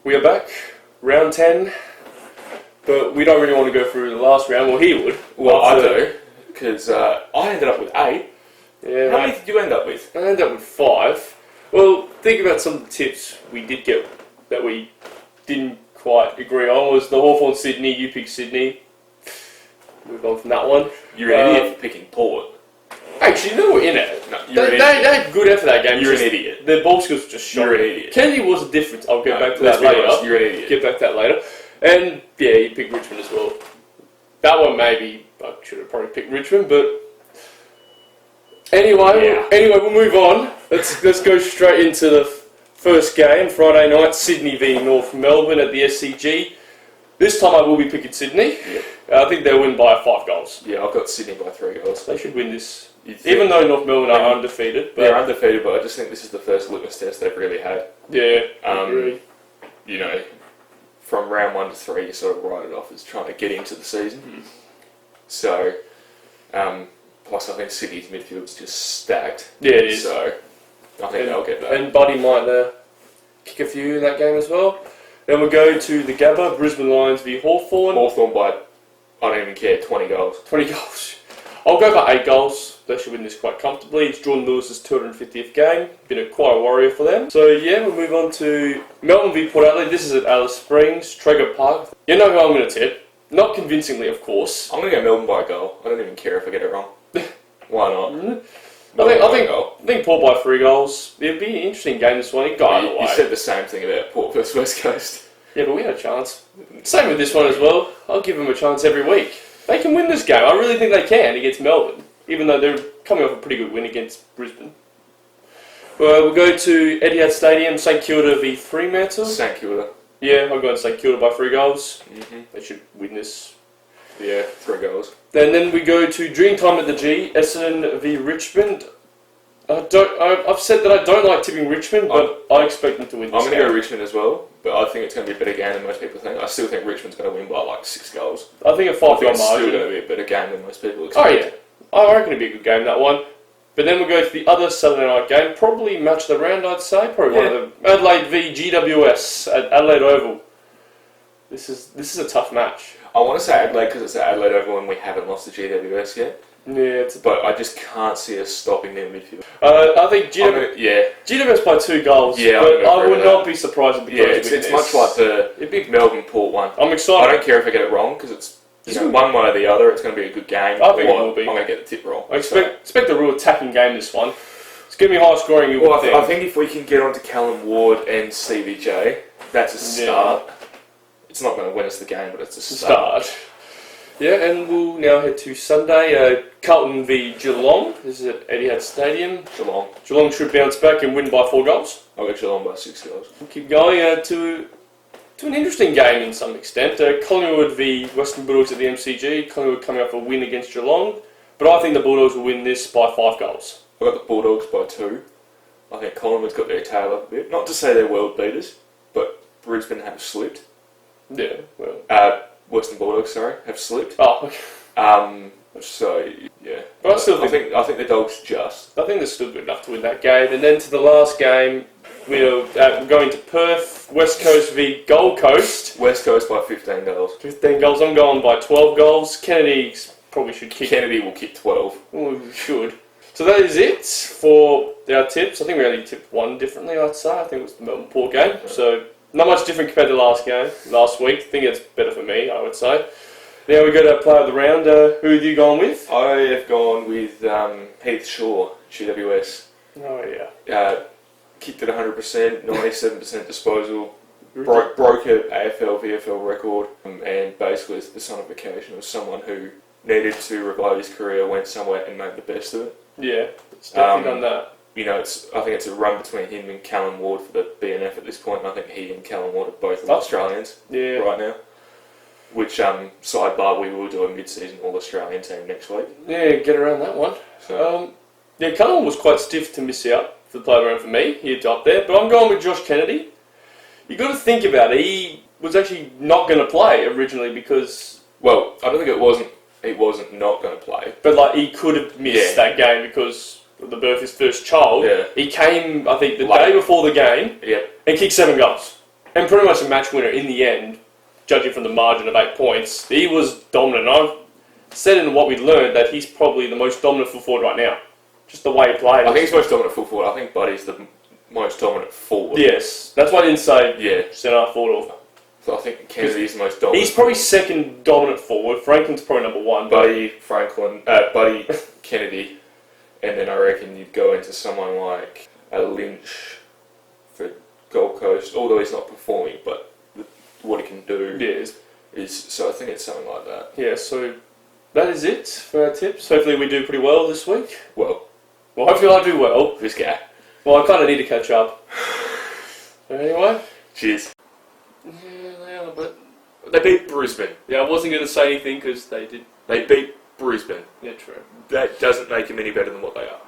We are back, round 10, but we don't really want to go through the last round. Well, he would. Well, I do, because I ended up with 8. Yeah, How many did you end up with? I ended up with 5. Well, think about some of the tips we did get that we didn't quite agree on. Was the Hawthorn Sydney, you picked Sydney. Move on from that one. You're an idiot for picking Port. Actually, they were in it. No, They had good effort that game. You're an idiot. Their ball skills just shot. You're an idiot. Kennedy was a difference. I'll get back to let's that later. honest, you're an idiot. Get back to that later. And yeah, you picked Richmond as well. That one maybe I should have probably picked Richmond, but anyway, we'll move on. Let's go straight into the first game, Friday night, Sydney v North Melbourne at the SCG. This time I will be picking Sydney. Yep. I think they'll win by 5 goals. Yeah, I've got Sydney by 3 goals. They should win this. Even though North Melbourne are undefeated. But they're undefeated, but I just think this is the first litmus test they've really had. Yeah, I agree. You know, from round 1 to 3, you sort of write it off as trying to get into the season. Mm. So, plus I think Sydney's midfield's just stacked. Yeah, it is. So, I think they'll get that. And Buddy might kick a few in that game as well. Then we'll go to the Gabba, Brisbane Lions v Hawthorn. Hawthorn by, I don't even care, 20 goals. 20 goals. I'll go for 8 goals. They should win this quite comfortably. It's Jordan Lewis's 250th game. Been quite a warrior for them. So yeah, we'll move on to Melbourne v Port Adelaide. This is at Alice Springs, Traeger Park. You know who I'm going to tip. Not convincingly, of course. I'm going to go Melbourne by a goal. I don't even care if I get it wrong. Why not? I think Port by 3 goals. It'd be an interesting game this one. It got either way. You said the same thing about Port versus West Coast. Yeah, but we had a chance. Same with this one as well. I'll give them a chance every week. They can win this game. I really think they can against Melbourne, even though they're coming off a pretty good win against Brisbane. We'll go to Etihad Stadium, St Kilda v Fremantle. St Kilda. Yeah, I'm going St Kilda by 3 goals. Mm-hmm. They should win this. Yeah, 3 goals. Then we go to Dreamtime at the G, Essendon v Richmond. I've said that I don't like tipping Richmond, but I expect them to win this I'm going game. to go Richmond as well, but I think it's going to be a better game than most people think. I still think Richmond's going to win by like 6 goals. I think a 5-goal margin. It's still going to be a better game than most people expect. Oh yeah, I reckon it'll be a good game, that one. But then we'll go to the other Saturday night game, probably match of the round, I'd say. Probably one of them. Adelaide v GWS at Adelaide Oval. This is a tough match. I want to say Adelaide because it's at Adelaide Oval and we haven't lost to GWS yet. Yeah, but I just can't see us stopping their midfield. I think GWS by 2 goals. Yeah, but I would not be surprised if it's much like the big Melbourne Port one. I'm excited. I don't care if I get it wrong because it's one way or the other. It's going to be a good game. I think it will be. I'm going to get the tip wrong. I expect a real attacking game this one. It's going to be high scoring. I think if we can get onto Callum Ward and CBJ, that's a start. Yeah. It's not going to win us the game, but it's a start. Yeah, and we'll now head to Sunday, Carlton v Geelong. This is at Etihad Stadium. Geelong should bounce back and win by 4 goals. I'll go Geelong by 6 goals. We'll keep going to an interesting game in some extent. Collingwood v Western Bulldogs at the MCG. Collingwood coming off a win against Geelong. But I think the Bulldogs will win this by 5 goals. I've got the Bulldogs by 2. I think Collingwood's got their tail up a bit. Not to say they're world beaters, but Brisbane have slipped. Yeah, well... Western Bulldogs, have slipped. Oh, okay. So yeah, but I think the Dogs just. I think they're still good enough to win that game. And then to the last game, we're going to Perth, West Coast v Gold Coast. West Coast by 15 goals. 15 goals. I'm going by 12 goals. Kennedy probably should kick. Kennedy will kick 12. Well, we should. So that is it for our tips. I think we only tipped one differently. I'd say. I think it was the Melbourne Port game. Yeah. So. Not much different compared to last week. I think it's better for me, I would say. Now we go to player of the round. Who have you gone with? I have gone with Heath Shaw, GWS. Oh, yeah. Kicked at 100%, 97% disposal, broke an AFL, VFL record, and basically it's the personification of someone who needed to revive his career, went somewhere and made the best of it. Yeah, it's definitely done that. You know, I think it's a run between him and Callum Ward for the BNF at this point, and I think he and Callum Ward are both Australians right now. Which, sidebar, we will do a mid-season All-Australian team next week. Yeah, get around that one. So. Callum was quite stiff to miss out for the player round for me. He's up there, but I'm going with Josh Kennedy. You got to think about it. He was actually not going to play originally because... Well, I don't think he wasn't not going to play. But, he could have missed that game because... the birth of his first child, he came, I think, the day before the game and kicked 7 goals. and pretty much a match winner in the end, judging from the margin of 8 points. He was dominant. I've said in what we learned that he's probably the most dominant full forward right now. Just the way he plays. I think he's most dominant full forward. I think Buddy's the most dominant forward. Yes, that's why I didn't say centre forward. So I think Kennedy's the most dominant. He's probably second dominant forward. Franklin's probably number one. Buddy Kennedy, and then I reckon you'd go into someone like a Lynch for Gold Coast, although he's not performing, but what he can do is so I think it's something like that. Yeah, so that is it for our tips. Hopefully we do pretty well this week. Well, hopefully I do well. This guy. Well, I kind of need to catch up. Anyway. Cheers. Yeah, but they beat Brisbane. Yeah, I wasn't going to say anything because they did. They beat Brisbane. Yeah, true. That doesn't make them any better than what they are.